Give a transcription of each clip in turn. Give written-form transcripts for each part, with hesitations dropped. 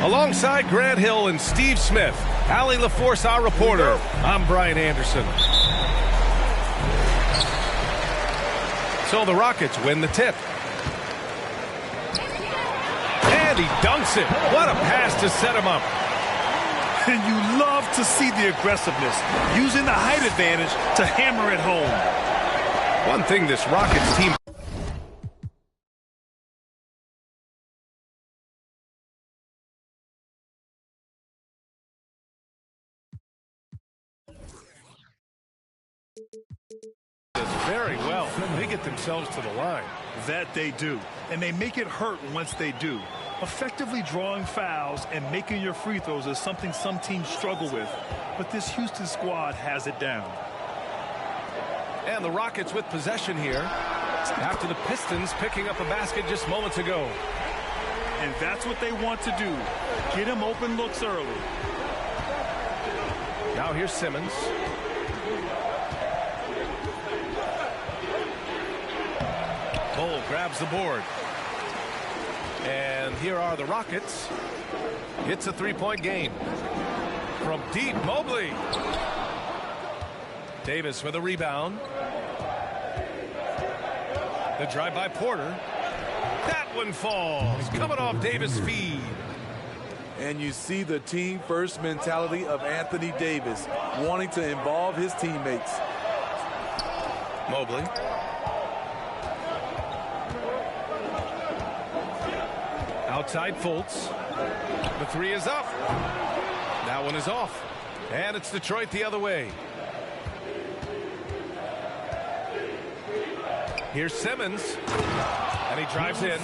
Alongside Grant Hill and Steve Smith, Allie LaForce, our reporter, I'm Brian Anderson. So the Rockets win the tip. And he dunks it. What a pass to set him up. And you love to see the aggressiveness, using the height advantage to hammer it home. One thing this Rockets team does very well. They get themselves to the line. That they do. And they make it hurt once they do. Effectively drawing fouls and making your free throws is something some teams struggle with. But this Houston squad has it down. And the Rockets with possession here after the Pistons picking up a basket just moments ago. And that's what they want to do. Get him open looks early. Now here's Simmons. Cole grabs the board. And here are the Rockets. It's a three-point game. From deep, Mobley. Davis with a rebound. The drive by Porter. That one falls. Coming off Davis' feed. And you see the team-first mentality of Anthony Davis, wanting to involve his teammates. Mobley. Outside Fultz. The three is up. That one is off. And it's Detroit the other way. Here's Simmons. And he drives in.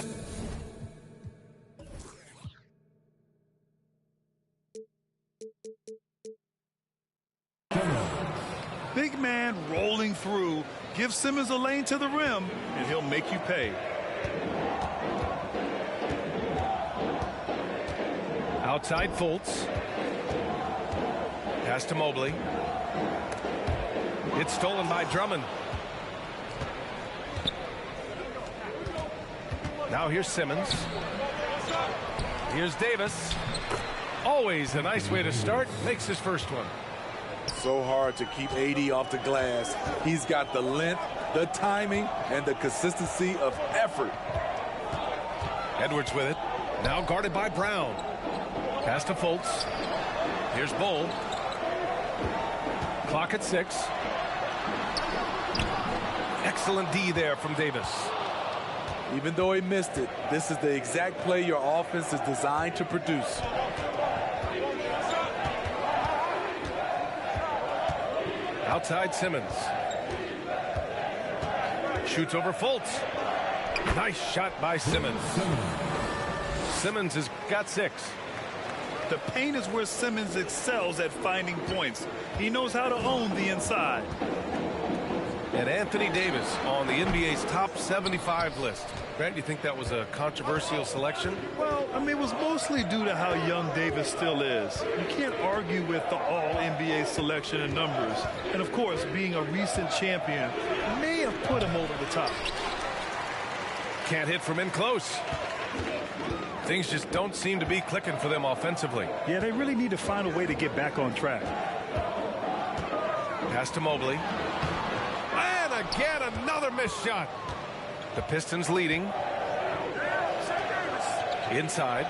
Big man rolling through. Give Simmons a lane to the rim, and he'll make you pay. Outside Fultz. Pass to Mobley. It's stolen by Drummond. Now here's Simmons. Here's Davis. Always a nice way to start. Makes his first one. So hard to keep AD off the glass. He's got the length, the timing, and the consistency of effort. Edwards with it. Now guarded by Brown. Pass to Fultz. Here's Bull. Clock at 6. Excellent D there from Davis. Even though he missed it, this is the exact play your offense is designed to produce. Outside Simmons. Shoots over Fultz. Nice shot by Simmons. Simmons has got 6. The paint is where Simmons excels at finding points. He knows how to own the inside. And Anthony Davis on the NBA's top 75 list. Grant, do you think that was a controversial selection? Well, I mean, it was mostly due to how young Davis still is. You can't argue with the all-NBA selection and numbers. And, of course, being a recent champion may have put him over the top. Can't hit from in close. Things just don't seem to be clicking for them offensively. Yeah, they really need to find a way to get back on track. Pass to Mobley. And again, another missed shot. The Pistons leading. Inside.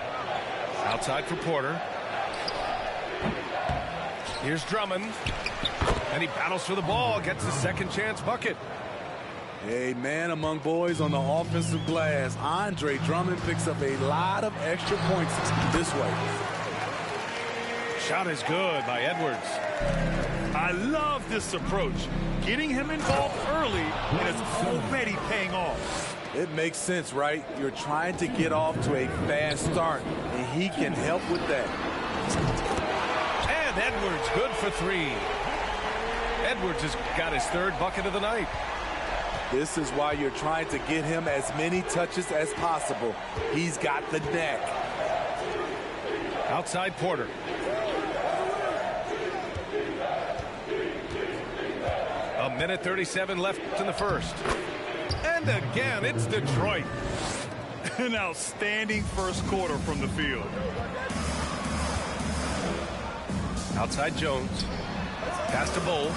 Outside for Porter. Here's Drummond. And he battles for the ball. Gets the second chance bucket. A man among boys on the offensive glass. Andre Drummond picks up a lot of extra points this way. Shot is good by Edwards. I love this approach. Getting him involved early, and it's already paying off. It makes sense, right? You're trying to get off to a fast start, and he can help with that. And Edwards good for 3. Edwards has got his 3rd bucket of the night. This is why you're trying to get him as many touches as possible. He's got the knack. Outside Porter. A minute 37 left in the first. And again, it's Detroit. An outstanding first quarter from the field. Outside Jones. Pass to Bull.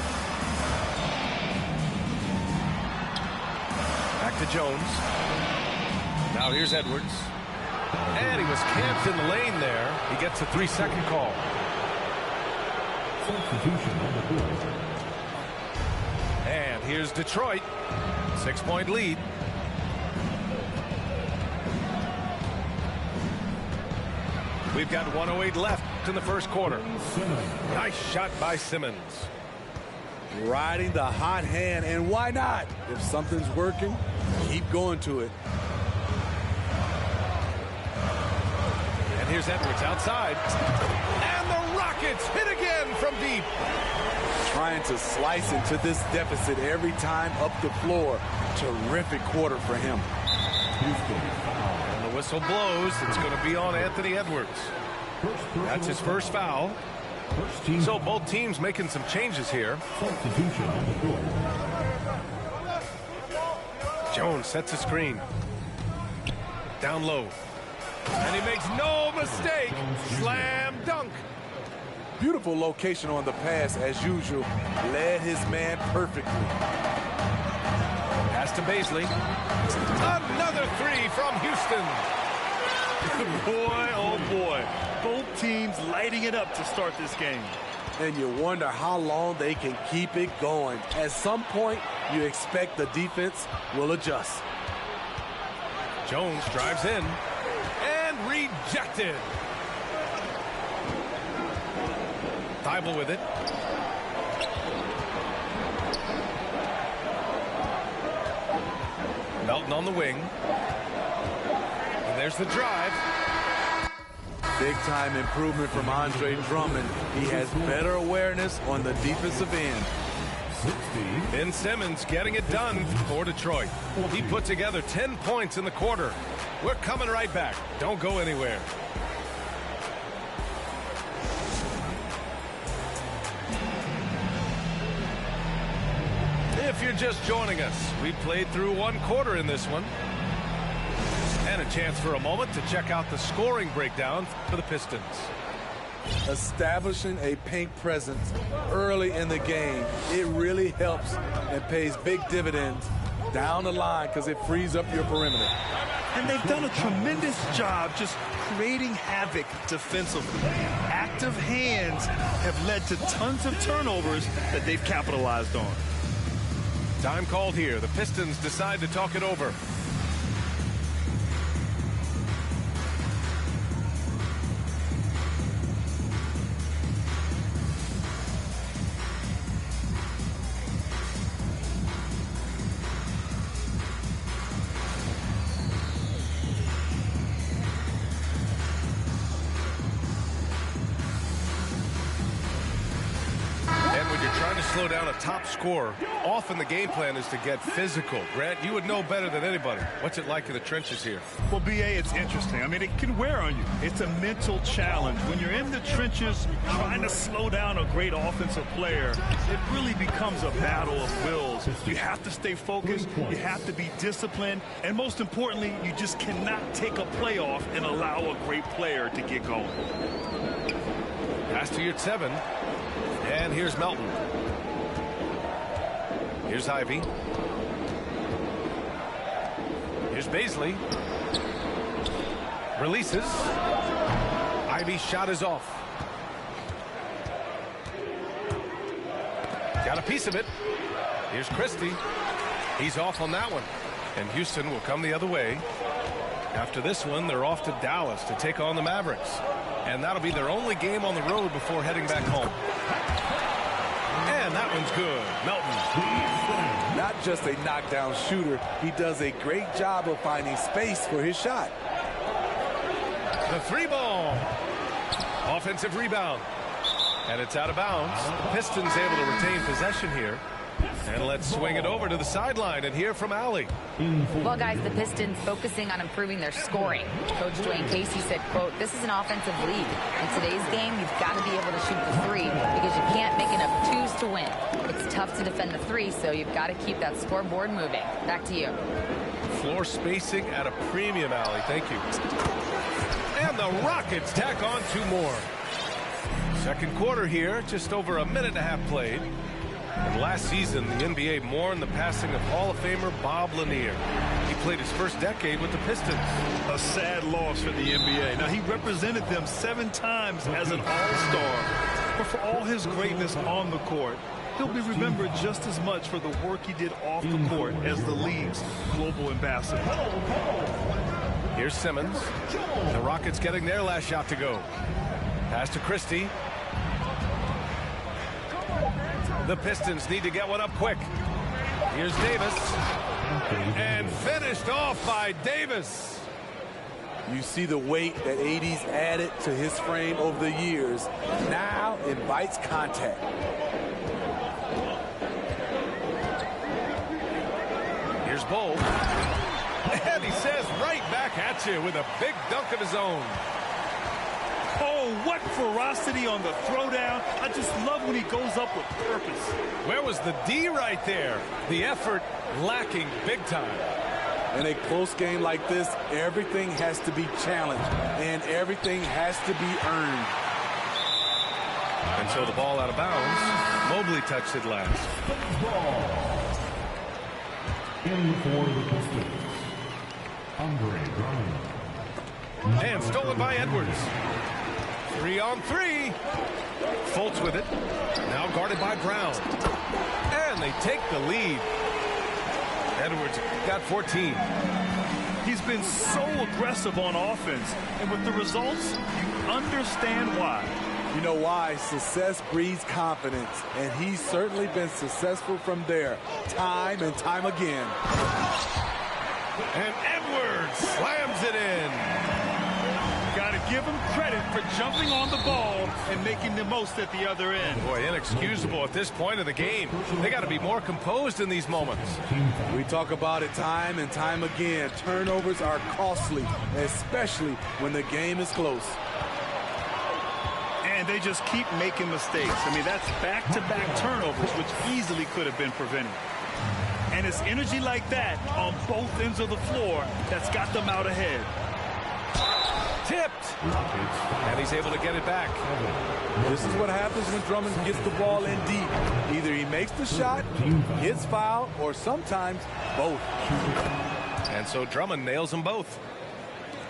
Back to Jones. Now here's Edwards. And he was camped in the lane there. He gets a 3-second call. And here's Detroit. 6-point lead. We've got 1:08 left in the first quarter. Nice shot by Simmons. Riding the hot hand, and why not? If something's working, keep going to it. And here's Edwards outside. And the Rockets hit again from deep. Trying to slice into this deficit every time up the floor. Terrific quarter for him. And the whistle blows. It's going to be on Anthony Edwards. That's his first foul. So both teams making some changes here. Jones sets a screen. Down low. And he makes no mistake. Slam dunk. Beautiful location on the pass as usual. Led his man perfectly. Pass to Bazley. Another three from Houston. Boy, oh boy. Both teams lighting it up to start this game. And you wonder how long they can keep it going. At some point, you expect the defense will adjust. Jones drives in. And rejected. Thibault with it. Melton on the wing. And there's the drive. Big-time improvement from Andre Drummond. He has better awareness on the defensive end. Ben Simmons getting it done for Detroit. He put together 10 points in the quarter. We're coming right back. Don't go anywhere. If you're just joining us, we played through one quarter in this one. And a chance for a moment to check out the scoring breakdown for the Pistons. Establishing a paint presence early in the game, it really helps and pays big dividends down the line because it frees up your perimeter. And they've done a tremendous job just creating havoc defensively. Active hands have led to tons of turnovers that they've capitalized on. Time called here. The Pistons decide to talk it over. Slow down a top scorer. Often the game plan is to get physical. Grant, you would know better than anybody. What's it like in the trenches here? Well, B.A., it's interesting. I mean, it can wear on you. It's a mental challenge. When you're in the trenches trying to slow down a great offensive player, it really becomes a battle of wills. You have to stay focused. You have to be disciplined. And most importantly, you just cannot take a play off and allow a great player to get going. Pass to Yurtseven. And here's Melton. Here's Ivy. Here's Bazley. Releases. Ivy's shot is off. Got a piece of it. Here's Christie. He's off on that one. And Houston will come the other way. After this one, they're off to Dallas to take on the Mavericks. And that'll be their only game on the road before heading back home. And that one's good. Melton. Not just a knockdown shooter, he does a great job of finding space for his shot. The three ball. Offensive rebound. And it's out of bounds. The Pistons able to retain possession here. And let's swing it over to the sideline and hear from Allie. Well, guys, the Pistons focusing on improving their scoring. Coach Dwayne Casey said, quote, "This is an offensive league. In today's game, you've got to be able to shoot the three because you can't make enough twos to win. It's tough to defend the three, so you've got to keep that scoreboard moving." Back to you. Floor spacing at a premium, Allie. Thank you. And the Rockets tack on two more. Second quarter here, just over a minute and a half played. And last season, the NBA mourned the passing of Hall of Famer Bob Lanier. He played his first decade with the Pistons. A sad loss for the NBA. Now, he represented them 7 times as an all-star. But for all his greatness on the court, he'll be remembered just as much for the work he did off the court as the league's global ambassador. Here's Simmons. The Rockets getting their last shot to go. Pass to Christie. The Pistons need to get one up quick. Here's Davis. And finished off by Davis. You see the weight that AD's added to his frame over the years. Now invites contact. Here's Bull. And he says right back at you with a big dunk of his own. Oh, what ferocity on the throwdown. I just love when he goes up with purpose. Where was the D right there? The effort lacking big time. In a close game like this, everything has to be challenged and everything has to be earned. And so the ball out of bounds. Mobley touched it last. In for the Pistons, Andre Drummond. And stolen by Edwards. 3 on 3. Fultz with it. Now guarded by Brown. And they take the lead. Edwards got 14. He's been so aggressive on offense. And with the results, you understand why. You know why? Success breeds confidence. And he's certainly been successful from there, time and time again. And Edwards slams it in. Got to give him credit for jumping on the ball and making the most at the other end. Boy, inexcusable at this point of the game. They got to be more composed in these moments. We talk about it time and time again. Turnovers are costly, especially when the game is close. And they just keep making mistakes. I mean, that's back-to-back turnovers, which easily could have been prevented. And it's energy like that on both ends of the floor that's got them out ahead. Tipped. And he's able to get it back. This is what happens when Drummond gets the ball in deep. Either he makes the shot, gets fouled, or sometimes both. And so Drummond nails them both.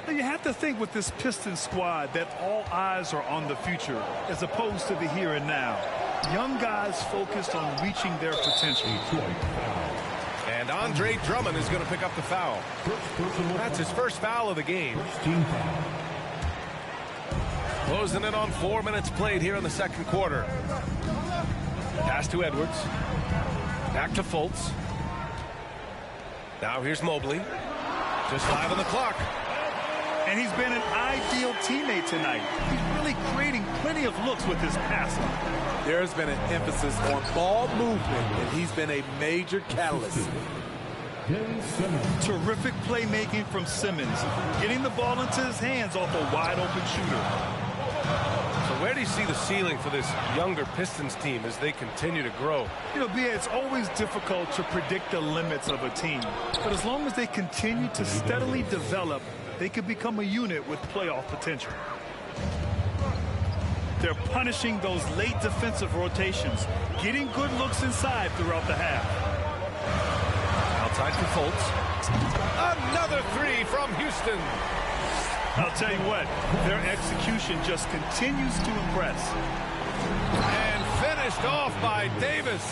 You have to think with this Pistons squad that all eyes are on the future as opposed to the here and now. Young guys focused on reaching their potential. And Andre Drummond is going to pick up the foul. That's his first foul of the game. Closing in on 4 minutes played here in the second quarter. Pass to Edwards. Back to Fultz. Now here's Mobley. Just 5 on the clock. And he's been an ideal teammate tonight. He's really creating plenty of looks with his passing. There's been an emphasis on ball movement, and he's been a major catalyst. Terrific playmaking from Simmons, getting the ball into his hands off a wide-open shooter. So where do you see the ceiling for this younger Pistons team as they continue to grow? You know, B.A., it's always difficult to predict the limits of a team. But as long as they continue to steadily develop, they could become a unit with playoff potential. They're punishing those late defensive rotations, getting good looks inside throughout the half. Outside for Fultz. Another 3 from Houston. I'll tell you what, their execution just continues to impress. And finished off by Davis.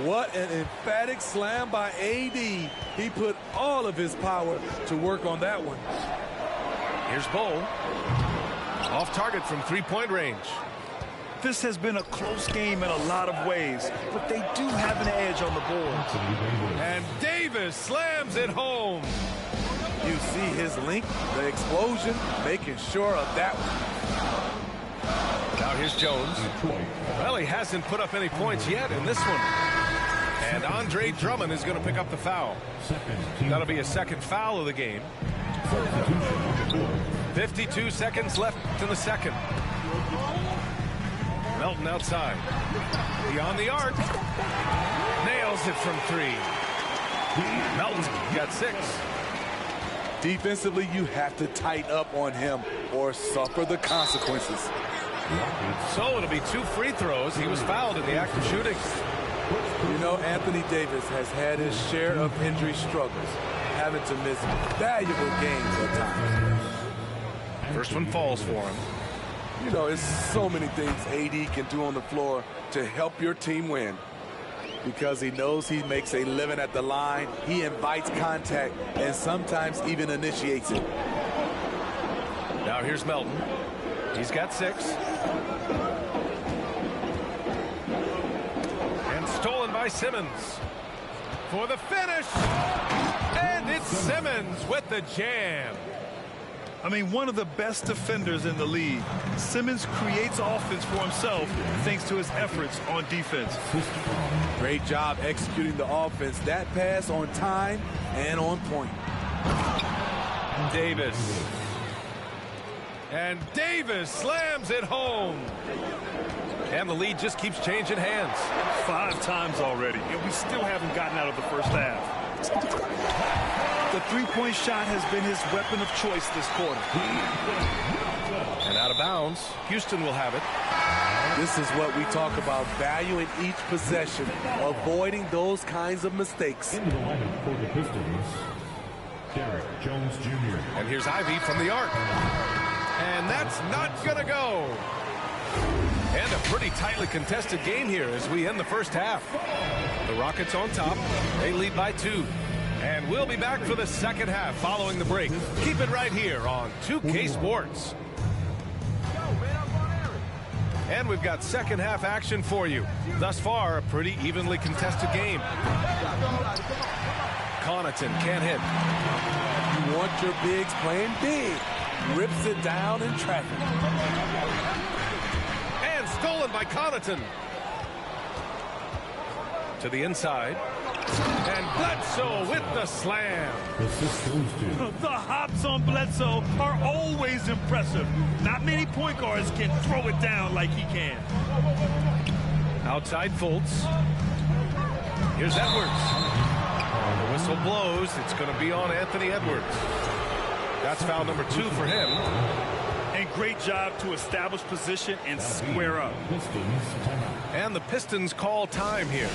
What an emphatic slam by AD. He put all of his power to work on that one. Here's Bull. Off target from three-point range. This has been a close game in a lot of ways, but they do have an edge on the board. And Davis slams it home. You see his length, the explosion, making sure of that one. Now here's Jones. Well, he hasn't put up any points yet in this one. And Andre Drummond is going to pick up the foul. That'll be a second foul of the game. 52 seconds left in the second. Melton outside. Beyond the arc. Nails it from 3. Melton's got 6. Defensively, you have to tighten up on him or suffer the consequences. So it'll be 2 free throws. He was fouled in the act of shooting. You know, Anthony Davis has had his share of injury struggles, having to miss valuable games at times. First one falls for him. You know, it's so many things AD can do on the floor to help your team win. Because he knows he makes a living at the line, he invites contact, and sometimes even initiates it. Now here's Melton. He's got 6. And stolen by Simmons. For the finish. And it's Simmons with the jam. I mean, one of the best defenders in the league. Simmons creates offense for himself thanks to his efforts on defense. Great job executing the offense. That pass on time and on point. Davis. And Davis slams it home. And the lead just keeps changing hands. 5 times already, and we still haven't gotten out of the first half. The three-point shot has been his weapon of choice this quarter. And out of bounds, Houston will have it. This is what we talk about, valuing each possession, avoiding those kinds of mistakes. Into the lineup for the Pistons, Derek Jones Jr. And here's Ivy from the arc. And that's not gonna go. And a pretty tightly contested game here as we end the first half. The Rockets on top. They lead by 2. And we'll be back for the second half following the break. Keep it right here on 2K Sports. And we've got second half action for you. Thus far, a pretty evenly contested game. Connaughton can't hit. You want your bigs playing big. Rips it down in traffic. And stolen by Connaughton. To the inside. And Bledsoe with the slam. The hops on Bledsoe are always impressive. Not many point guards can throw it down like he can. Outside Fultz. Here's Edwards. The whistle blows. It's going to be on Anthony Edwards. That's foul number 2 for him. And great job to establish position and square up. And the Pistons call time here.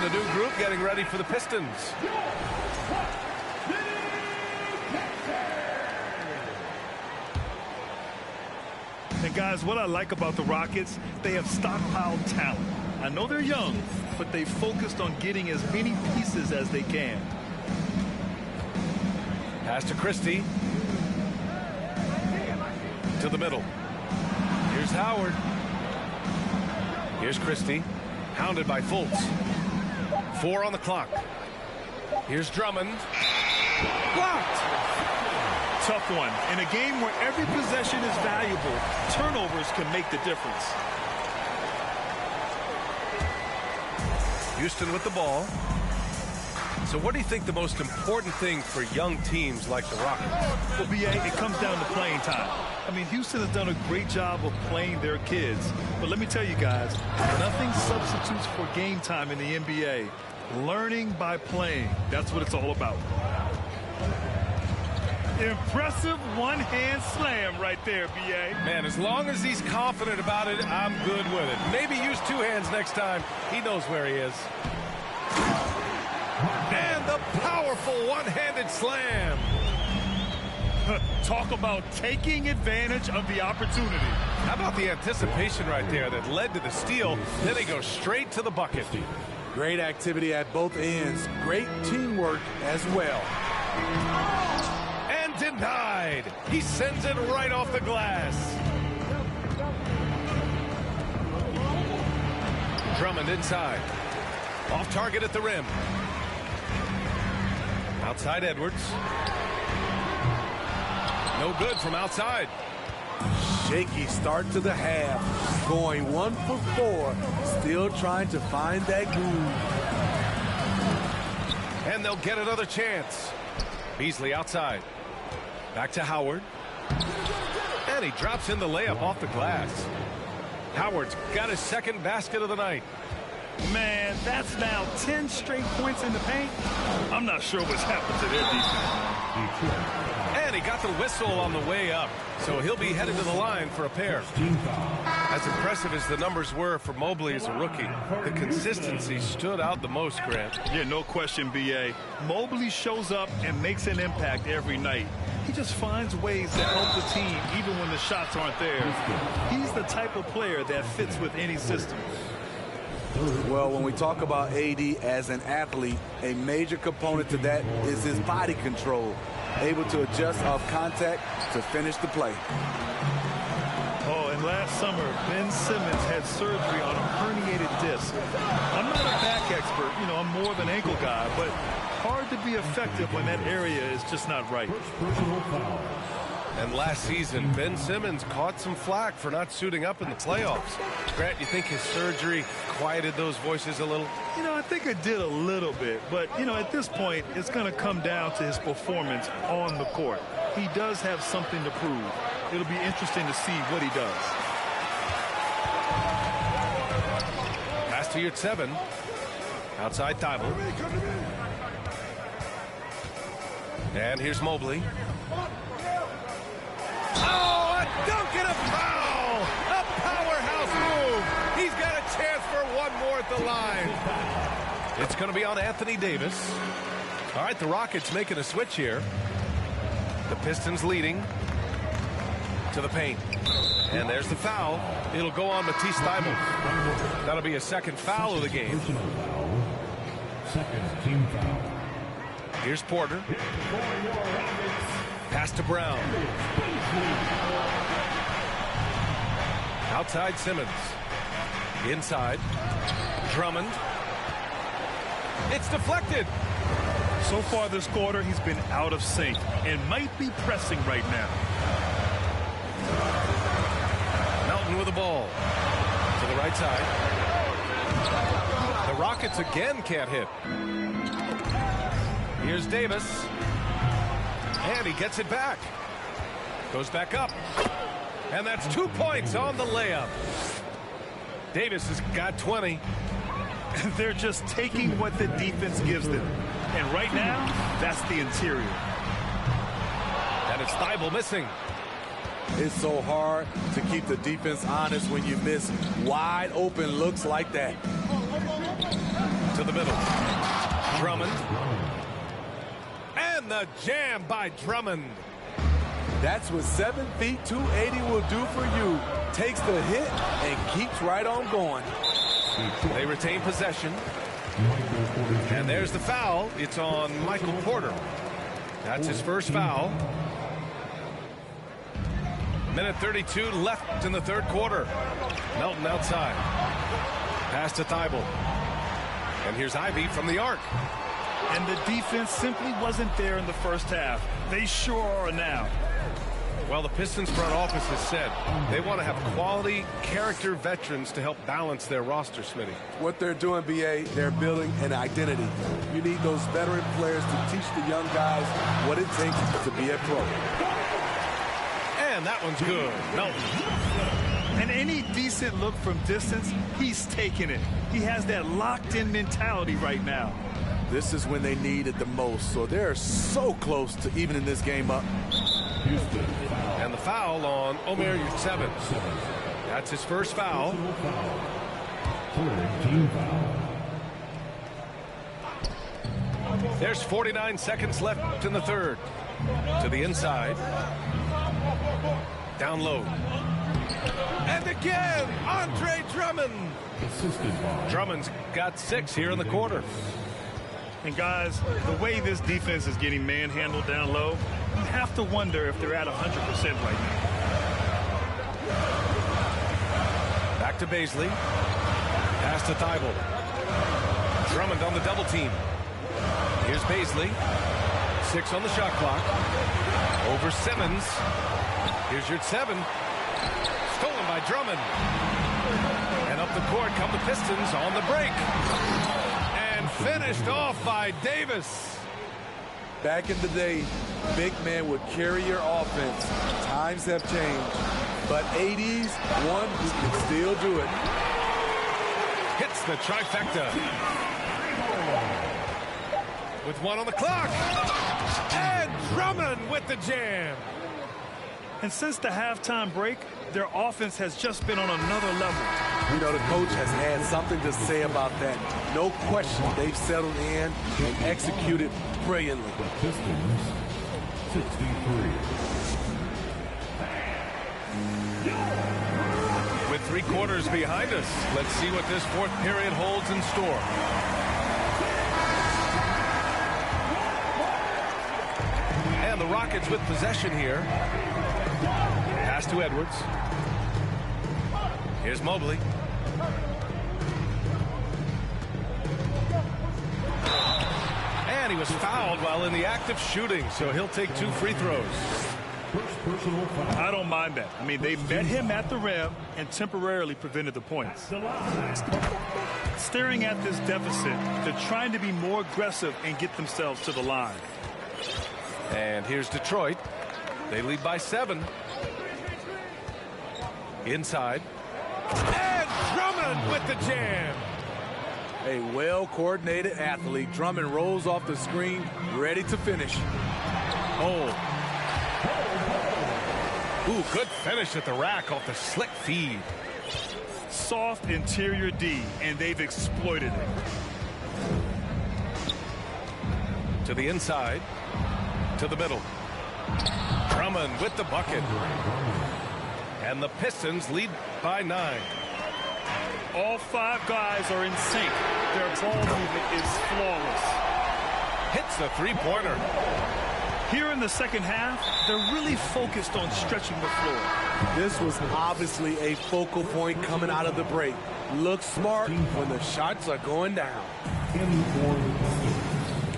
A new group getting ready for the Pistons. And guys, what I like about the Rockets, they have stockpiled talent. I know they're young, but they focused on getting as many pieces as they can. Pass to Christie. To the middle. Here's Howard. Here's Christie. Hounded by Fultz. 4 on the clock. Here's Drummond. Blocked. Tough one. In a game where every possession is valuable, turnovers can make the difference. Houston with the ball. So what do you think the most important thing for young teams like the Rockets? Well, BA, it comes down to playing time. I mean, Houston has done a great job of playing their kids. But let me tell you guys, nothing substitutes for game time in the NBA. Learning by playing. That's what it's all about. Impressive one-hand slam right there, B.A. Man, as long as he's confident about it, I'm good with it. Maybe use 2 hands next time. He knows where he is. And the powerful one-handed slam. Talk about taking advantage of the opportunity. How about the anticipation right there that led to the steal? Then he goes straight to the bucket. Great activity at both ends. Great teamwork as well. And denied. He sends it right off the glass. Drummond inside. Off target at the rim. Outside Edwards. No good from outside. Shaky start to the half. Going 1 for 4. Still trying to find that groove. And they'll get another chance. Beasley outside. Back to Howard. And he drops in the layup off the glass. Howard's got his second basket of the night. Man, that's now 10 straight points in the paint. I'm not sure what's happened to their defense. And he got the whistle on the way up, so he'll be headed to the line for a pair. As impressive as the numbers were for Mobley as a rookie, the consistency stood out the most, Grant. Yeah, no question, B.A. Mobley shows up and makes an impact every night. He just finds ways to help the team even when the shots aren't there. He's the type of player that fits with any system. Well, when we talk about AD as an athlete, a major component to that is his body control. Able to adjust off contact to finish the play. Oh, and last summer, Ben Simmons had surgery on a herniated disc. I'm not a back expert, you know, I'm more of an ankle guy, but hard to be effective when that area is just not right. And last season, Ben Simmons caught some flack for not suiting up in the playoffs. Grant, you think his surgery quieted those voices a little? You know, I think it did a little bit, but, you know, at this point, it's going to come down to his performance on the court. He does have something to prove. It'll be interesting to see what he does. Pass to Yurtseven. Outside Thibault. And here's Mobley. Oh, a dunk and a foul! A powerhouse move! He's got a chance for one more at the line. It's going to be on Anthony Davis. All right, the Rockets making a switch here. The Pistons leading to the paint. And there's the foul. It'll go on Matisse Thybulle. That'll be a second foul of the game. Second team foul. Here's Porter. Pass to Brown. Outside Simmons. Inside. Drummond. It's deflected. So far this quarter, he's been out of sync and might be pressing right now. Melton with the ball. To the right side. The Rockets again can't hit. Here's Davis. And he gets it back. Goes back up. And that's 2 points on the layup. Davis has got 20. They're just taking what the defense gives them. And right now, that's the interior. And it's Thybulle missing. It's so hard to keep the defense honest when you miss wide open looks like that. To the middle. Drummond. And the jam by Drummond. That's what 7 feet 280 will do for you. Takes the hit and keeps right on going. They retain possession. And there's the foul. It's on Michael Porter. That's his first foul. Minute 32 left in the third quarter. Melton outside. Pass to Thybulle. And here's Ivey from the arc. And the defense simply wasn't there in the first half. They sure are now. Well, the Pistons front office has said they want to have quality character veterans to help balance their roster, Smitty. What they're doing, B.A., they're building an identity. You need those veteran players to teach the young guys what it takes to be a pro. And that one's good. Melton. And any decent look from distance, he's taking it. He has that locked-in mentality right now. This is when they need it the most, so they're so close to evening this game up. Houston. And the foul on Omer Yurtseven. That's his first foul. Third team foul. There's 49 seconds left in the third. To the inside. Down low. And again, Andre Drummond. Assisted by Drummond's got 6 here in the quarter. And guys, the way this defense is getting manhandled down low, you have to wonder if they're at 100% right now. Back to Beasley. Pass to Thybulle. Drummond on the double team. Here's Beasley. 6 on the shot clock. Over Simmons. Here's your 7. Stolen by Drummond. And up the court come the Pistons on the break. And finished off by Davis. Back in the day, big man would carry your offense. Times have changed. But AD's one who can still do it. Hits the trifecta. With 1 on the clock. And Drummond with the jam. And since the halftime break, their offense has just been on another level. You know, the coach has had something to say about that. No question, they've settled in and executed brilliantly. Pistons, 63. With 3 quarters behind us, let's see what this 4th period holds in store. And the Rockets with possession here. Pass to Edwards. Here's Mobley. And he was fouled while in the act of shooting, so he'll take 2 free throws. First personal foul. I don't mind that. I mean, they met him at the rim and temporarily prevented the points. Staring at this deficit, they're trying to be more aggressive and get themselves to the line. And here's Detroit. They lead by 7. Inside. And Drummond with the jam. A well-coordinated athlete. Drummond rolls off the screen, ready to finish. Oh. Ooh, good finish at the rack off the slick feed. Soft interior D, and they've exploited it. To the inside. To the middle. Drummond with the bucket. And the Pistons lead by 9. All 5 guys are in sync. Their ball movement is flawless. Hits the 3-pointer. Here in the second half, they're really focused on stretching the floor. This was obviously a focal point coming out of the break. Look smart when the shots are going down.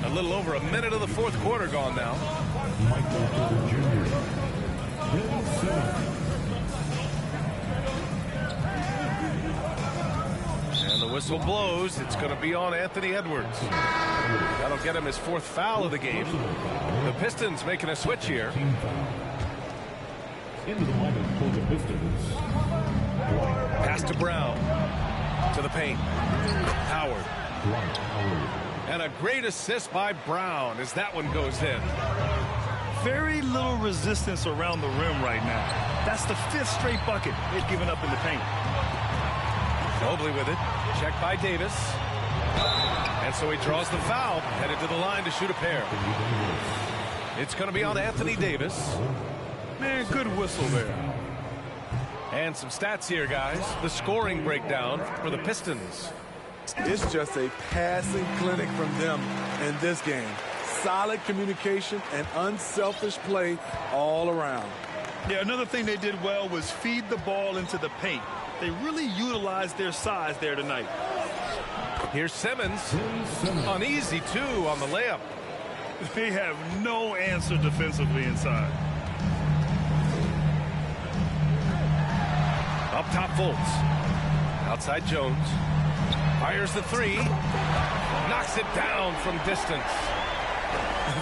A little over a minute of the 4th quarter gone now. Michael Porter Jr. Ben Simmons. And the whistle blows. It's going to be on Anthony Edwards. That'll get him his 4th foul of the game. The Pistons making a switch here. Into the lineup for the Pistons. Pass to Brown. To the paint. Howard. Dwight Howard. And a great assist by Brown as that one goes in. Very little resistance around the rim right now. That's the 5th straight bucket they've given up in the paint. Mobley with it. Checked by Davis. And so he draws the foul. Headed to the line to shoot a pair. It's going to be on Anthony Davis. Man, good whistle there. And some stats here, guys. The scoring breakdown for the Pistons. It's just a passing clinic from them in this game. Solid communication and unselfish play all around. Yeah, another thing they did well was feed the ball into the paint. They really utilized their size there tonight. Here's Simmons. An easy 2 on the layup. They have no answer defensively inside. Up top, Fultz. Outside, Jones. Fires the 3. Knocks it down from distance.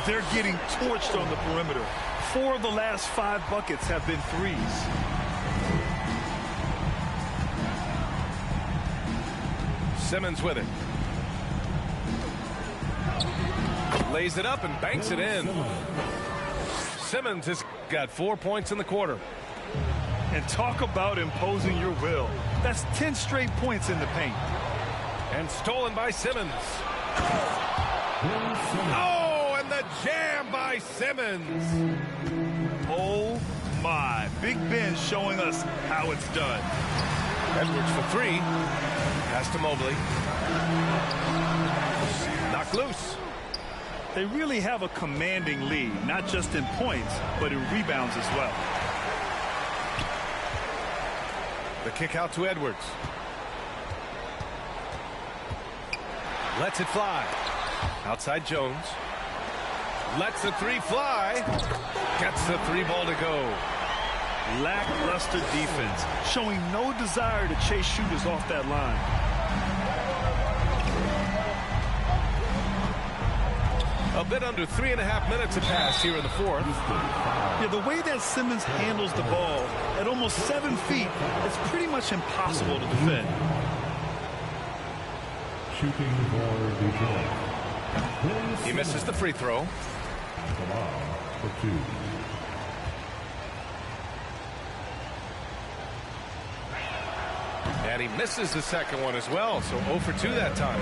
They're getting torched on the perimeter. 4 of the last 5 buckets have been threes. Simmons with it. Lays it up and banks it in. Simmons has got 4 points in the quarter. And talk about imposing your will. That's 10 straight points in the paint. And stolen by Simmons. Oh, and the jam by Simmons. Oh, my. Big Ben showing us how it's done. Edwards for 3. Pass to Mobley. Knocked loose. They really have a commanding lead, not just in points, but in rebounds as well. The kick out to Edwards. Lets it fly. Outside Jones. Lets the three fly. Gets the three ball to go. Lackluster defense, showing no desire to chase shooters off that line. A bit under 3.5 minutes have passed here in the fourth. Yeah, the way that Simmons handles the ball at almost 7 feet, it's pretty much impossible to defend. Shooting for Detroit. He misses the free throw. For 2. And he misses the second one as well, so 0 for 2 that time.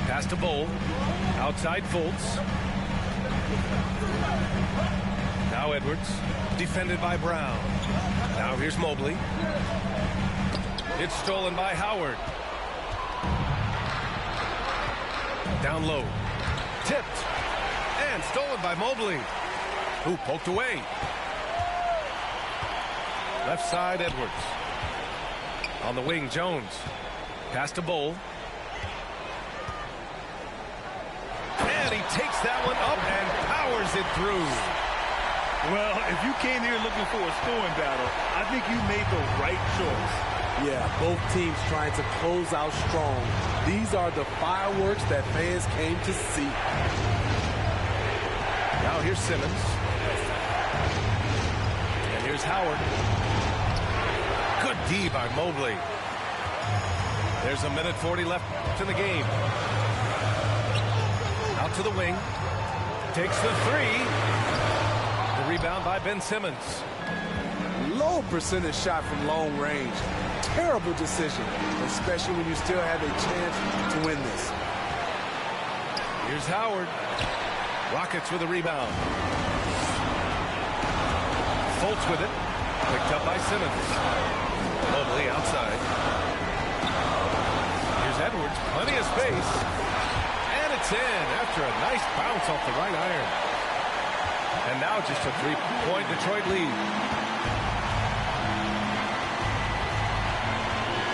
Pass to Bol. Outside Fultz. Now Edwards. Defended by Brown. Now here's Mobley. It's stolen by Howard. Down low. Tipped. And stolen by Mobley, who poked away. Left side, Edwards. On the wing, Jones. Pass to Bol. And he takes that one up and powers it through. Well, if you came here looking for a scoring battle, I think you made the right choice. Yeah, both teams trying to close out strong. These are the fireworks that fans came to see. Now here's Simmons. And here's Howard. Good D by Mobley. There's 1:40 left in the game. Out to the wing. Takes the three. The rebound by Ben Simmons. Low percentage shot from long range. Terrible decision, especially when you still have a chance to win this. Here's Howard. Rockets with a rebound. Fultz with it. Picked up by Simmons. Mobley outside. Here's Edwards. Plenty of space. And it's in after a nice bounce off the right iron. And now just a 3-point Detroit lead.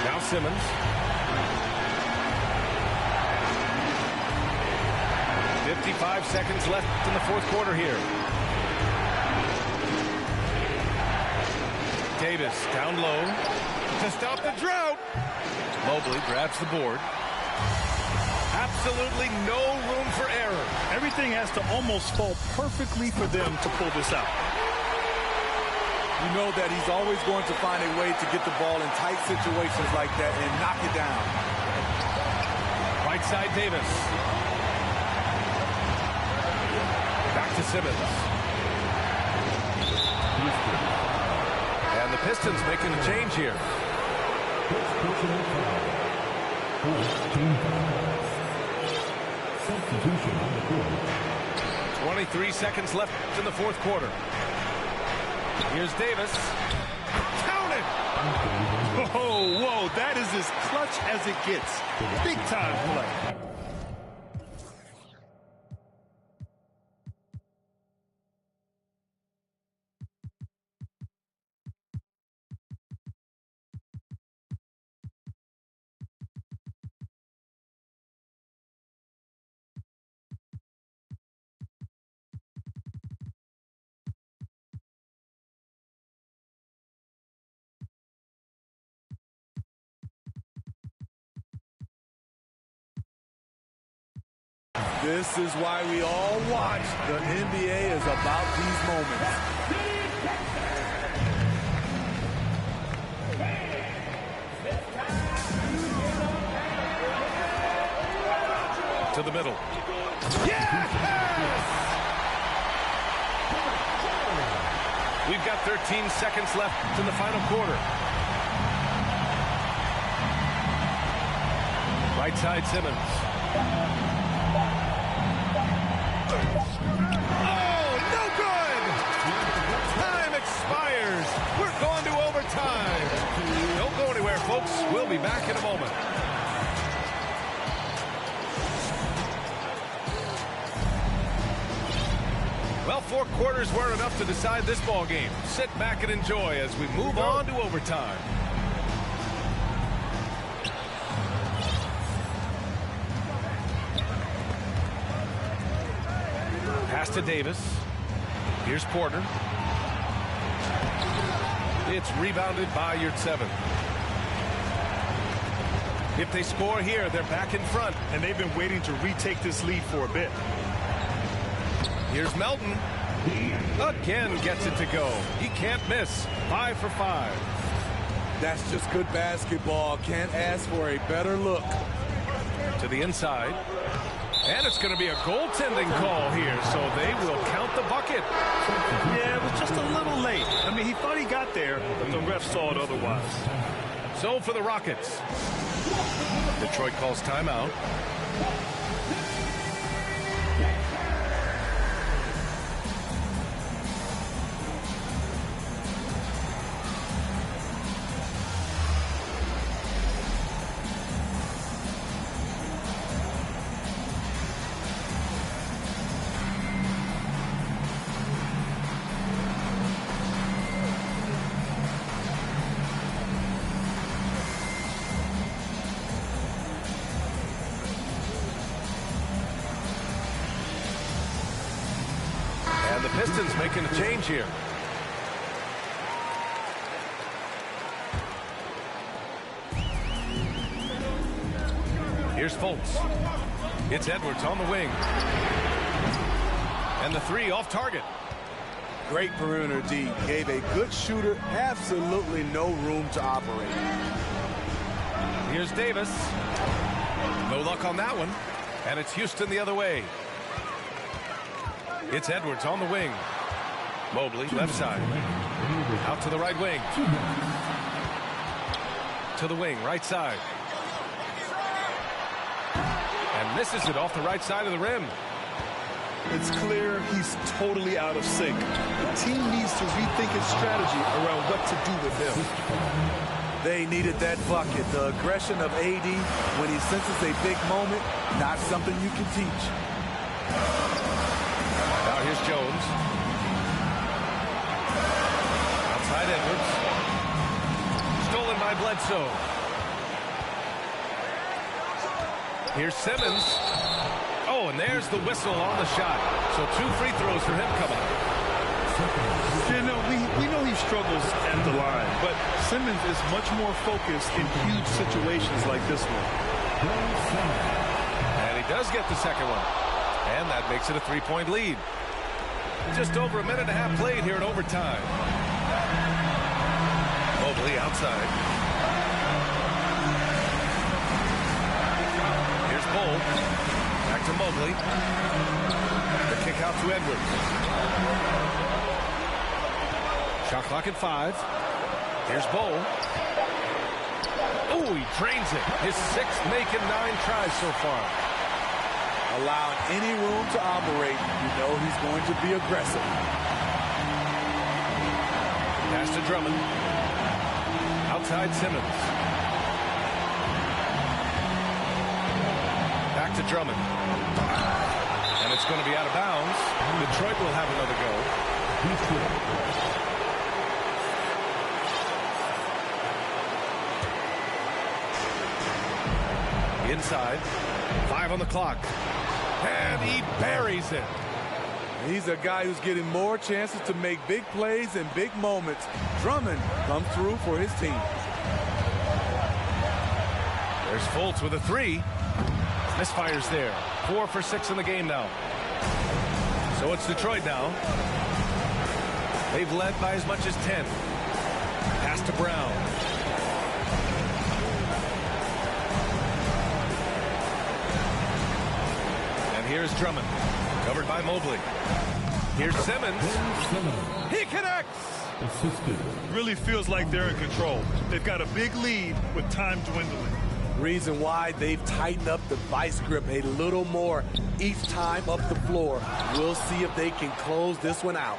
Now Simmons. .55 seconds left in the fourth quarter here. Davis down low to stop the drought. Mobley grabs the board. Absolutely no room for error. Everything has to almost fall perfectly for them to pull this out. You know that he's always going to find a way to get the ball in tight situations like that and knock it down. Right side Davis. Back to Simmons. And the Pistons making a change here. 23 seconds left in the fourth quarter. Here's Davis. Counted! Oh, whoa, that is as clutch as it gets. Big time play. This is why we all watch. The NBA is about these moments. To the middle. Yes! We've got 13 seconds left in the final quarter. Right side Simmons. We're going to overtime. Don't go anywhere, folks. We'll be back in a moment. Well, 4 quarters weren't enough to decide this ball game. Sit back and enjoy as we move on to overtime. Pass to Davis. Here's Porter. It's rebounded by Yurtseven. If they score here, they're back in front. And they've been waiting to retake this lead for a bit. Here's Melton. Again gets it to go. He can't miss. 5 for 5. That's just good basketball. Can't ask for a better look. To the inside. And it's going to be a goaltending call here, so they will count the bucket. Yeah, it was just a little late. I mean, he thought he got there, but the ref saw it otherwise. So for the Rockets. Detroit calls timeout. The Pistons making a change here. Here's Fultz. It's Edwards on the wing. And the three off target. Great perimeter D. Gave a good shooter absolutely no room to operate. Here's Davis. No luck on that one. And it's Houston the other way. It's Edwards on the wing. Mobley, left side. Out to the right wing. To the wing, right side. And misses it off the right side of the rim. It's clear he's totally out of sync. The team needs to rethink its strategy around what to do with him. They needed that bucket. The aggression of AD when he senses a big moment, not something you can teach. Now here's Jones. Outside Edwards. Stolen by Bledsoe. Here's Simmons. Oh, and there's the whistle on the shot. So 2 free throws for him coming up. You know, we know he struggles at the line, but Simmons is much more focused in huge situations like this one. And he does get the second one. And that makes it a 3-point lead. Just over a minute and a half played here in overtime. Mobley outside. Here's Bull. Back to Mobley. The kick out to Edwards. Shot clock at 5. Here's Bull. Oh, he drains it. His 6th making 9 tries so far. Allowing any room to operate, you know he's going to be aggressive. Pass to Drummond. Outside Simmons. Back to Drummond. And it's going to be out of bounds. Detroit will have another go. Inside. 5 on the clock. And he buries it. He's a guy who's getting more chances to make big plays and big moments. Drummond comes through for his team. There's Fultz with a 3. Misfires there. 4 for 6 in the game now. So it's Detroit now. They've led by as much as 10. Pass to Brown. And here's Drummond. Covered by Mobley. Here's Simmons. He connects. Really feels like they're in control. They've got a big lead with time dwindling. Reason why they've tightened up the vice grip a little more each time up the floor. We'll see if they can close this one out.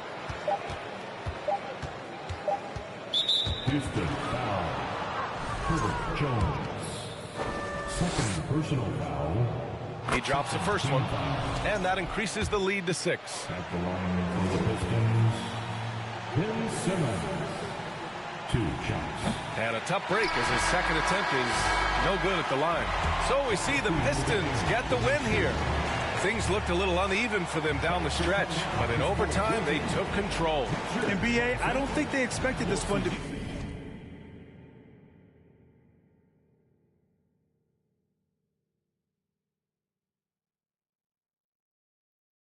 Houston foul. Herbert Jones. Second personal foul. He drops the first one, and that increases the lead to 6. At the line for the Pistons, Ben Simmons. 2 shots. And a tough break as his second attempt is no good at the line. So we see the Pistons get the win here. Things looked a little uneven for them down the stretch, but in overtime, they took control. And B.A., I don't think they expected this one to be